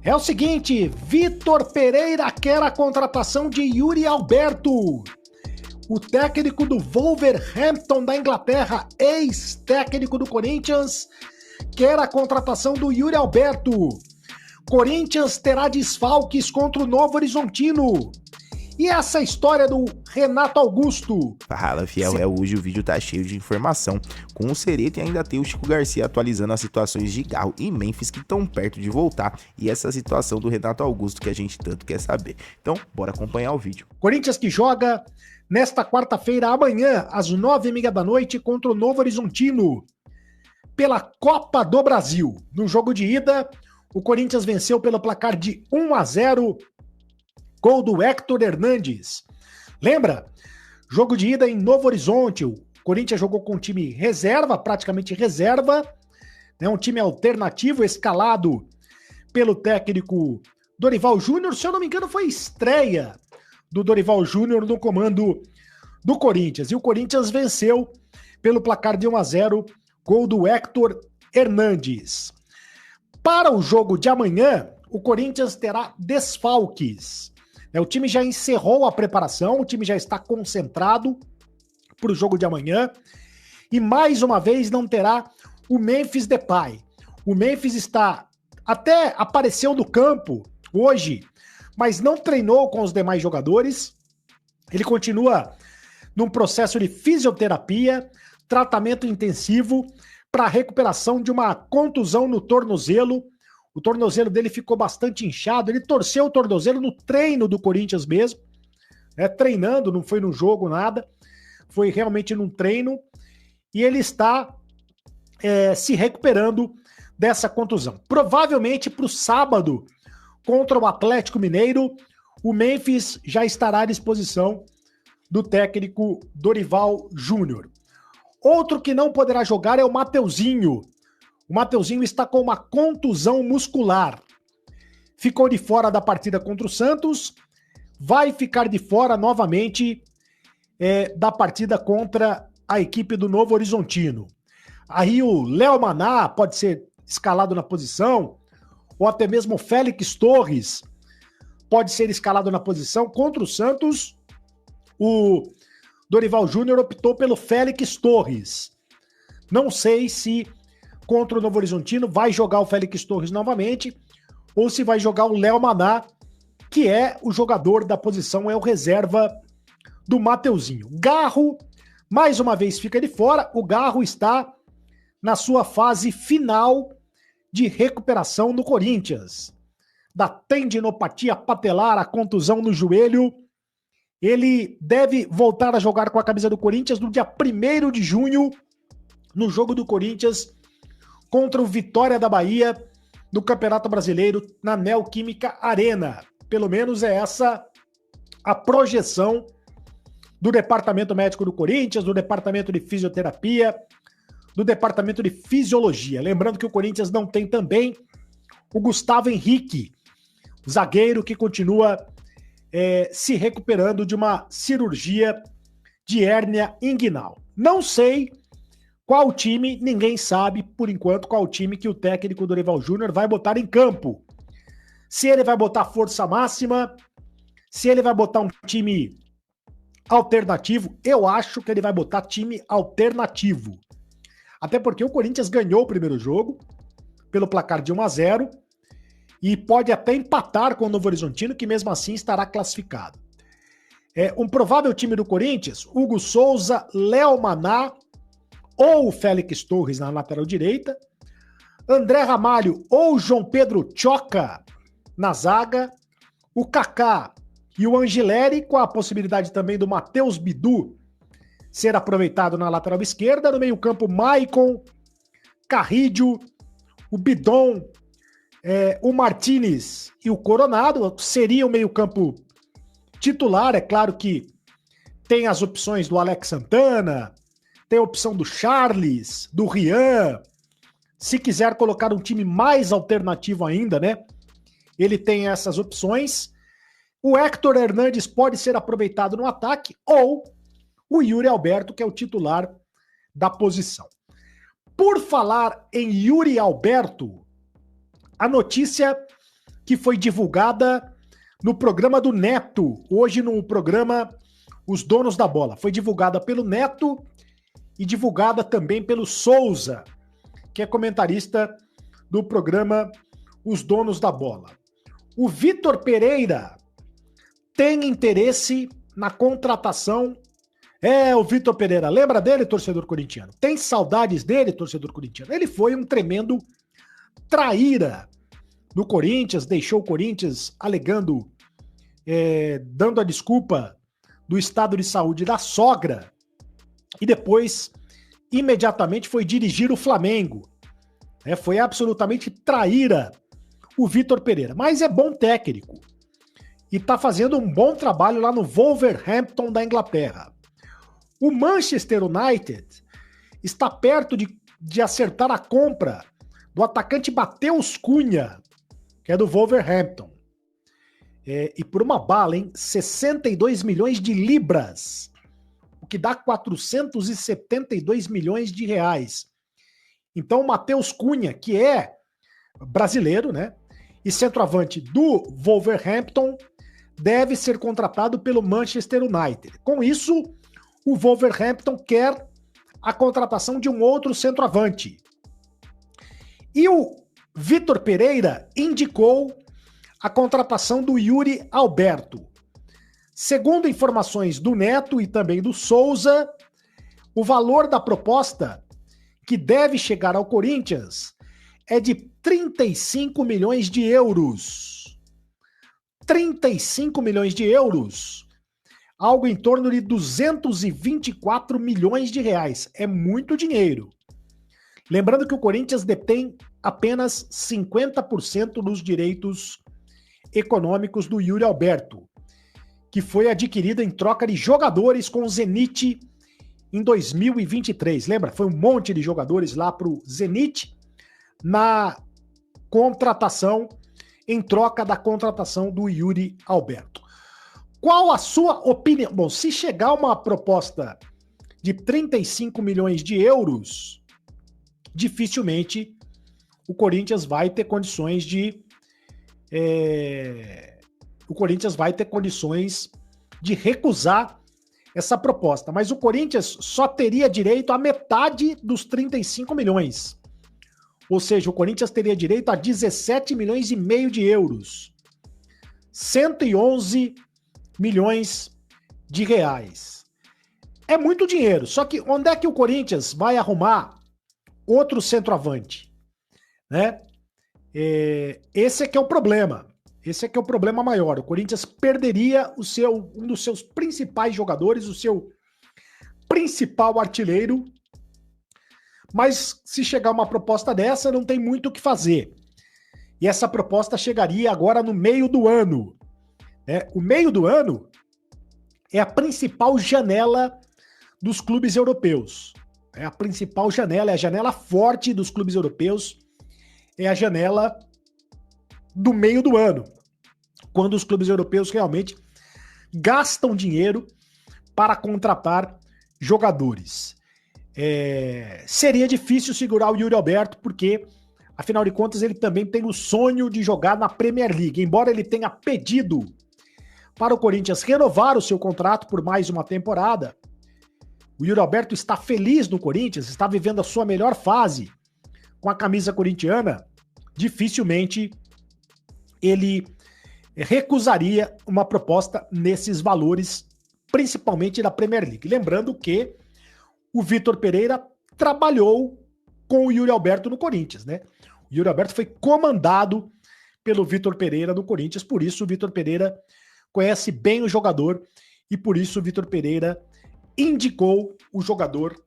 É o seguinte, Vitor Pereira quer a contratação de Yuri Alberto. O técnico do Wolverhampton da Inglaterra, ex-técnico do Corinthians, quer a contratação do Yuri Alberto. Corinthians terá desfalques contra o Novo Horizontino. E essa história do Renato Augusto? Fala, fiel, hoje o vídeo tá cheio de informação, com o Sereta e ainda tem o Chico Garcia atualizando as situações de Galo e Memphis que estão perto de voltar, e essa situação do Renato Augusto que a gente tanto quer saber. Então, bora acompanhar o vídeo. Corinthians que joga nesta quarta-feira, amanhã, às 9h30 da noite, contra o Novo Horizontino, pela Copa do Brasil. No jogo de ida, o Corinthians venceu pelo placar de 1-0, gol do Héctor Hernandes. Lembra? Jogo de ida em Novo Horizonte. O Corinthians jogou com um time reserva, praticamente reserva, né? Um time alternativo, escalado pelo técnico Dorival Júnior. Se eu não me engano, foi estreia do Dorival Júnior no comando do Corinthians. E o Corinthians venceu pelo placar de 1-0, gol do Héctor Hernandes. Para o jogo de amanhã, o Corinthians terá desfalques. O time já encerrou a preparação, o time já está concentrado para o jogo de amanhã. E mais uma vez não terá o Memphis Depay. O Memphis até apareceu no campo hoje, mas não treinou com os demais jogadores. Ele continua num processo de fisioterapia, tratamento intensivo para a recuperação de uma contusão no tornozelo. O tornozelo dele ficou bastante inchado, ele torceu o tornozelo no treino do Corinthians mesmo, né, treinando, não foi no jogo, nada, foi realmente num treino, e ele está se recuperando dessa contusão. Provavelmente para o sábado, contra o Atlético Mineiro, o Memphis já estará à disposição do técnico Dorival Júnior. Outro que não poderá jogar é o Mateuzinho. O Mateuzinho está com uma contusão muscular. Ficou de fora da partida contra o Santos, vai ficar de fora novamente da partida contra a equipe do Novo Horizontino. Aí o Léo Maná pode ser escalado na posição, ou até mesmo o Félix Torres pode ser escalado na posição. Contra o Santos, o Dorival Júnior optou pelo Félix Torres. Não sei se contra o Novo Horizontino vai jogar o Félix Torres novamente, ou se vai jogar o Léo Maná, que é o jogador da posição, é o reserva do Mateuzinho. Garro, mais uma vez, fica de fora. O Garro está na sua fase final de recuperação no Corinthians. Da tendinopatia patelar, a contusão no joelho. Ele deve voltar a jogar com a camisa do Corinthians no dia 1º de junho, no jogo do Corinthians contra o Vitória da Bahia no Campeonato Brasileiro na Neoquímica Arena. Pelo menos é essa a projeção do Departamento Médico do Corinthians, do Departamento de Fisioterapia, do Departamento de Fisiologia. Lembrando que o Corinthians não tem também o Gustavo Henrique, zagueiro que continua se recuperando de uma cirurgia de hérnia inguinal. Não sei qual time, ninguém sabe, por enquanto, qual time que o técnico Dorival Júnior vai botar em campo. Se ele vai botar força máxima, se ele vai botar um time alternativo, eu acho que ele vai botar time alternativo. Até porque o Corinthians ganhou o primeiro jogo, pelo placar de 1-0, e pode até empatar com o Novo Horizontino, que mesmo assim estará classificado. Um provável time do Corinthians: Hugo Souza, Léo Maná, ou o Félix Torres na lateral direita, André Ramalho ou João Pedro Choca na zaga, o Kaká e o Angileri, com a possibilidade também do Matheus Bidu ser aproveitado na lateral esquerda. No meio-campo, Maicon, Carrídio, o Bidon, o Martínez e o Coronado. Seria o meio-campo titular. É claro que tem as opções do Alex Santana, tem a opção do Charles, do Rian. Se quiser colocar um time mais alternativo ainda, né? Ele tem essas opções. O Héctor Hernandes pode ser aproveitado no ataque, ou o Yuri Alberto, que é o titular da posição. Por falar em Yuri Alberto, a notícia que foi divulgada no programa do Neto, hoje no programa Os Donos da Bola. Foi divulgada pelo Neto e divulgada também pelo Souza, que é comentarista do programa Os Donos da Bola. O Vitor Pereira tem interesse na contratação. O Vitor Pereira, lembra dele, torcedor corintiano? Tem saudades dele, torcedor corintiano? Ele foi um tremendo traíra do Corinthians, deixou o Corinthians alegando, dando a desculpa do estado de saúde da sogra, e depois, imediatamente, foi dirigir o Flamengo. Foi absolutamente traíra o Vitor Pereira, mas é bom técnico e está fazendo um bom trabalho lá no Wolverhampton da Inglaterra. O Manchester United está perto de acertar a compra do atacante Matheus Cunha, que é do Wolverhampton. E por uma bala, hein? 62 milhões de libras, o que dá 472 milhões de reais. Então o Matheus Cunha, que é brasileiro, né? E centroavante do Wolverhampton, deve ser contratado pelo Manchester United. Com isso, o Wolverhampton quer a contratação de um outro centroavante. E o Vitor Pereira indicou a contratação do Yuri Alberto. Segundo informações do Neto e também do Souza, o valor da proposta que deve chegar ao Corinthians é de 35 milhões de euros. 35 milhões de euros. Algo em torno de 224 milhões de reais. É muito dinheiro. Lembrando que o Corinthians detém apenas 50% dos direitos econômicos do Yuri Alberto, que foi adquirido em troca de jogadores com o Zenit em 2023. Lembra? Foi um monte de jogadores lá para o Zenit na contratação, em troca da contratação do Yuri Alberto. Qual a sua opinião? Bom, se chegar uma proposta de 35 milhões de euros, dificilmente o Corinthians vai ter condições de recusar essa proposta. Mas o Corinthians só teria direito a metade dos 35 milhões. Ou seja, o Corinthians teria direito a 17 milhões e meio de euros. 111 milhões de reais. É muito dinheiro. Só que onde é que o Corinthians vai arrumar outro centroavante? Né? Esse é que é o problema. Esse é que é o problema maior. O Corinthians perderia um dos seus principais jogadores, o seu principal artilheiro. Mas se chegar uma proposta dessa, não tem muito o que fazer. E essa proposta chegaria agora no meio do ano. O meio do ano é a principal janela dos clubes europeus. É a principal janela, é a janela forte dos clubes europeus. É a janela do meio do ano, quando os clubes europeus realmente gastam dinheiro para contratar jogadores. Seria difícil segurar o Yuri Alberto, porque, afinal de contas, ele também tem o sonho de jogar na Premier League. Embora ele tenha pedido para o Corinthians renovar o seu contrato por mais uma temporada, o Yuri Alberto está feliz no Corinthians, está vivendo a sua melhor fase com a camisa corintiana. Dificilmente ele recusaria uma proposta nesses valores, principalmente da Premier League. Lembrando que o Vitor Pereira trabalhou com o Yuri Alberto no Corinthians, né? O Yuri Alberto foi comandado pelo Vitor Pereira no Corinthians, por isso o Vitor Pereira conhece bem o jogador e por isso o Vitor Pereira indicou o jogador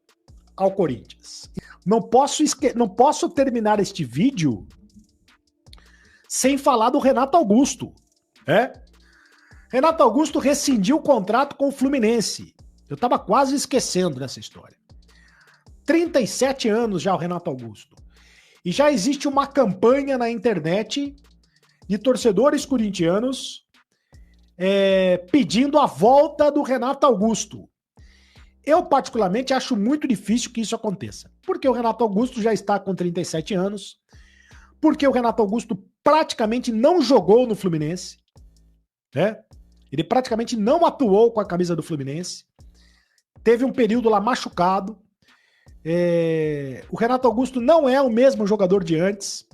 ao Corinthians. Não posso terminar este vídeo sem falar do Renato Augusto. Renato Augusto rescindiu o contrato com o Fluminense. Eu estava quase esquecendo dessa história. 37 anos já o Renato Augusto. E já existe uma campanha na internet de torcedores corintianos pedindo a volta do Renato Augusto. Eu, particularmente, acho muito difícil que isso aconteça. Porque o Renato Augusto já está com 37 anos. Porque o Renato Augusto praticamente não jogou no Fluminense, né? Ele praticamente não atuou com a camisa do Fluminense. Teve um período lá machucado. O Renato Augusto não é o mesmo jogador de antes.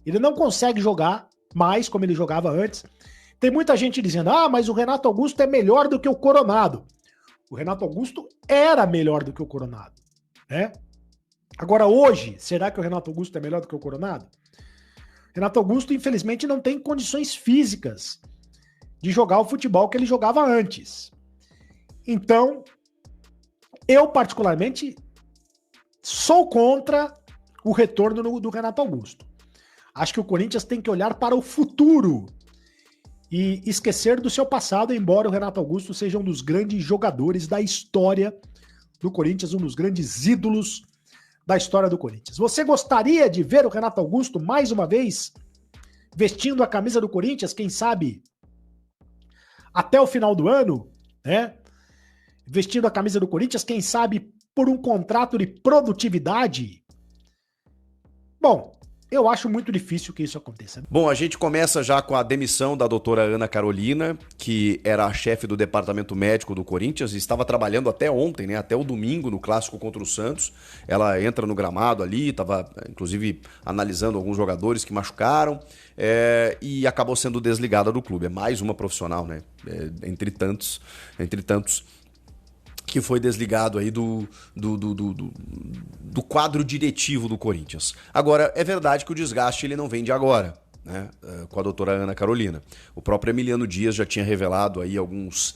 Ele não consegue jogar mais como ele jogava antes. Tem muita gente dizendo, mas o Renato Augusto é melhor do que o Coronado. O Renato Augusto era melhor do que o Coronado, né? Agora, hoje, será que o Renato Augusto é melhor do que o Coronado? Renato Augusto, infelizmente, não tem condições físicas de jogar o futebol que ele jogava antes. Então, eu particularmente sou contra o retorno do Renato Augusto. Acho que o Corinthians tem que olhar para o futuro e esquecer do seu passado, embora o Renato Augusto seja um dos grandes jogadores da história do Corinthians, um dos grandes ídolos da história do Corinthians. Você gostaria de ver o Renato Augusto mais uma vez vestindo a camisa do Corinthians, quem sabe até o final do ano, né? Vestindo a camisa do Corinthians, quem sabe por um contrato de produtividade? Bom, eu acho muito difícil que isso aconteça. Bom, a gente começa já com a demissão da doutora Ana Carolina, que era a chefe do departamento médico do Corinthians e estava trabalhando até ontem, né? Até o domingo no clássico contra o Santos. Ela entra no gramado ali, estava inclusive analisando alguns jogadores que machucaram e acabou sendo desligada do clube. É mais uma profissional, né? Entre tantos que foi desligado aí do quadro diretivo do Corinthians. Agora, é verdade que o desgaste ele não vem de agora, né? Com a doutora Ana Carolina. O próprio Emiliano Dias já tinha revelado aí alguns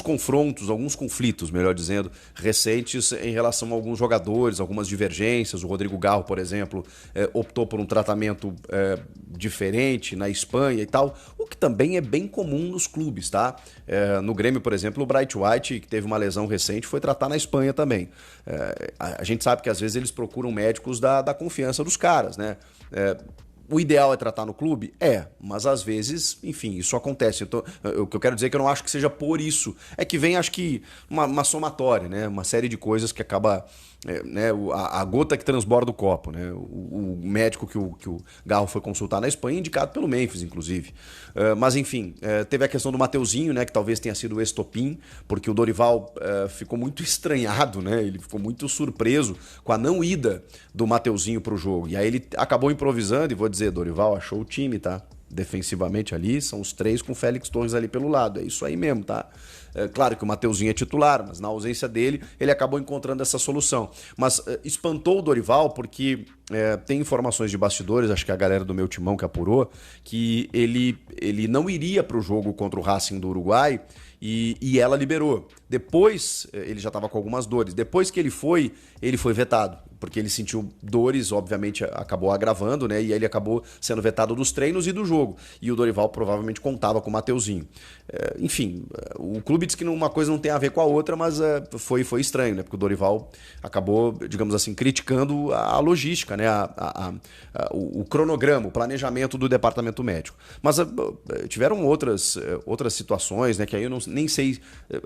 confrontos, alguns conflitos, melhor dizendo, recentes em relação a alguns jogadores, algumas divergências. O Rodrigo Garro, por exemplo, optou por um tratamento diferente na Espanha e tal, o que também é bem comum nos clubes, tá? No Grêmio, por exemplo, o Bright White, que teve uma lesão recente, foi tratar na Espanha também. A gente sabe que às vezes eles procuram médicos da confiança dos caras, né? O ideal é tratar no clube? Mas às vezes, enfim, isso acontece. Então, o que eu quero dizer é que eu não acho que seja por isso. É que vem, acho que, uma somatória, né? Uma série de coisas que acaba... né? A gota que transborda o copo, né? O médico que o Garro foi consultar na Espanha, indicado pelo Memphis, inclusive. Mas, enfim, teve a questão do Mateuzinho, né? Que talvez tenha sido o estopim, porque o Dorival ficou muito estranhado, né? Ele ficou muito surpreso com a não ida do Mateuzinho pro jogo. E aí ele acabou improvisando, e vou dizer, Dorival achou o time, tá? Defensivamente ali, são os três com o Félix Torres ali pelo lado. É isso aí mesmo, tá? Claro que o Mateuzinho é titular, mas na ausência dele, ele acabou encontrando essa solução. Mas espantou o Dorival porque tem informações de bastidores, acho que a galera do meu timão que apurou, que ele não iria para o jogo contra o Racing do Uruguai e ela liberou. Depois, ele já estava com algumas dores. Depois que ele foi vetado, porque ele sentiu dores, obviamente acabou agravando, né? E aí ele acabou sendo vetado dos treinos e do jogo. E o Dorival provavelmente contava com o Mateuzinho. Enfim, o clube diz que uma coisa não tem a ver com a outra, mas foi estranho, né? Porque o Dorival acabou, digamos assim, criticando a logística, né? O cronograma, o planejamento do departamento médico. Mas tiveram outras situações, né? Que aí eu nem sei,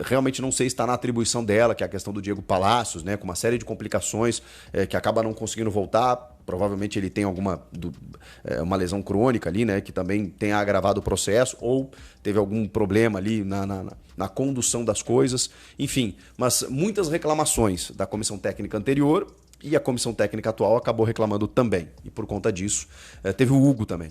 realmente não sei se está na atribuição dela, que é a questão do Diego Palacios, né? Com uma série de complicações que acaba não conseguindo voltar. Provavelmente ele tem uma lesão crônica ali, né? Que também tenha agravado o processo, ou teve algum problema ali na condução das coisas. Enfim, mas muitas reclamações da comissão técnica anterior e a comissão técnica atual acabou reclamando também. E por conta disso, teve o Hugo também.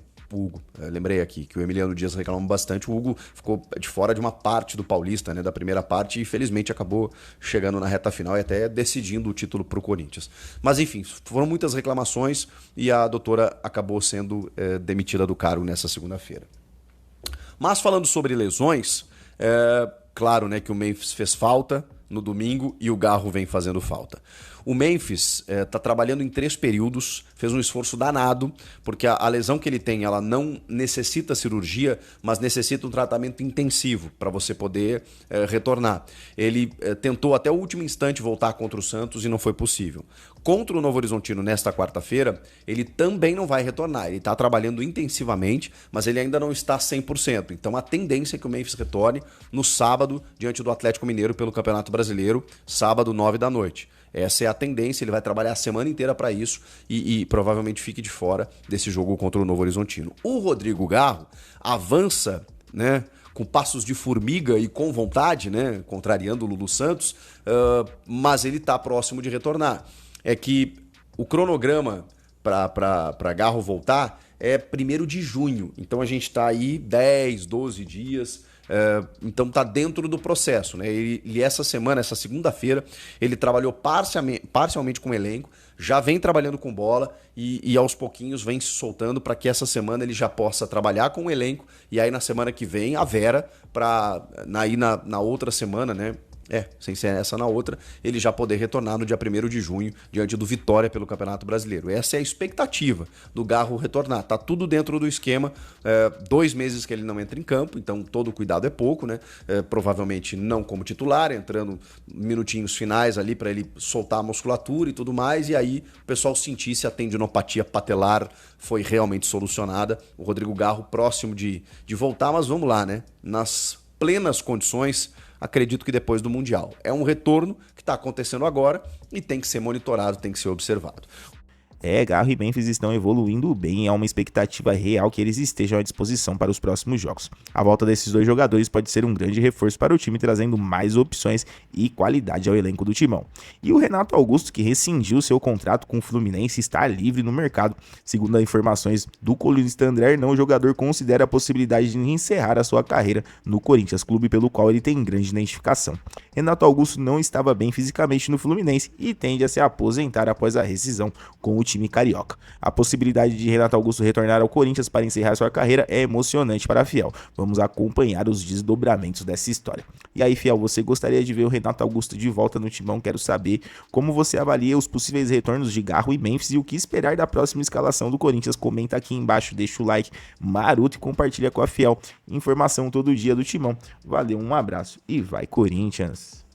Lembrei aqui que o Emiliano Dias reclamou bastante. O Hugo ficou de fora de uma parte do Paulista, né, da primeira parte, e felizmente acabou chegando na reta final e até decidindo o título para o Corinthians. Mas enfim, foram muitas reclamações e a doutora acabou sendo demitida do cargo nessa segunda-feira. Mas falando sobre lesões, claro, né, que o Memphis fez falta no domingo e o Garro vem fazendo falta. O Memphis está trabalhando em 3 períodos, fez um esforço danado, porque a lesão que ele tem, ela não necessita cirurgia, mas necessita um tratamento intensivo para você poder retornar. Ele tentou até o último instante voltar contra o Santos e não foi possível. Contra o Novo Horizontino nesta quarta-feira, ele também não vai retornar. Ele está trabalhando intensivamente, mas ele ainda não está 100%. Então a tendência é que o Memphis retorne no sábado, diante do Atlético Mineiro pelo Campeonato Brasileiro, sábado, 9 da noite. Essa é a tendência, ele vai trabalhar a semana inteira para isso e provavelmente fique de fora desse jogo contra o Novo Horizontino. O Rodrigo Garro avança, né, com passos de formiga e com vontade, né, contrariando o Lulu Santos, mas ele está próximo de retornar. É que o cronograma para Garro voltar é 1º de junho, então a gente está aí 10, 12 dias, então está dentro do processo, né? Ele essa semana, essa segunda-feira, ele trabalhou parcialmente com o elenco, já vem trabalhando com bola e aos pouquinhos vem se soltando para que essa semana ele já possa trabalhar com o elenco e aí na semana que vem a Vera, para na outra semana, né? Sem ser essa na outra, ele já poder retornar no dia 1º de junho, diante do Vitória pelo Campeonato Brasileiro. Essa é a expectativa do Garro retornar. Tá tudo dentro do esquema, 2 meses que ele não entra em campo, então todo cuidado é pouco, né? Provavelmente não como titular, entrando minutinhos finais ali para ele soltar a musculatura e tudo mais, e aí o pessoal sentir se a tendinopatia patelar foi realmente solucionada. O Rodrigo Garro próximo de voltar, mas vamos lá, né? Nas plenas condições, acredito que depois do Mundial. É um retorno que está acontecendo agora e tem que ser monitorado, tem que ser observado. Garro e Memphis estão evoluindo bem e há uma expectativa real que eles estejam à disposição para os próximos jogos. A volta desses 2 jogadores pode ser um grande reforço para o time, trazendo mais opções e qualidade ao elenco do Timão. E o Renato Augusto, que rescindiu seu contrato com o Fluminense, está livre no mercado. Segundo as informações do colunista André Hernão, o jogador considera a possibilidade de encerrar a sua carreira no Corinthians, clube pelo qual ele tem grande identificação. Renato Augusto não estava bem fisicamente no Fluminense e tende a se aposentar após a rescisão com o time carioca. A possibilidade de Renato Augusto retornar ao Corinthians para encerrar sua carreira é emocionante para a Fiel. Vamos acompanhar os desdobramentos dessa história. E aí, Fiel, você gostaria de ver o Renato Augusto de volta no Timão? Quero saber como você avalia os possíveis retornos de Garro e Memphis e o que esperar da próxima escalação do Corinthians. Comenta aqui embaixo, deixa o like maroto e compartilha com a Fiel. Informação todo dia do Timão. Valeu, um abraço e vai Corinthians!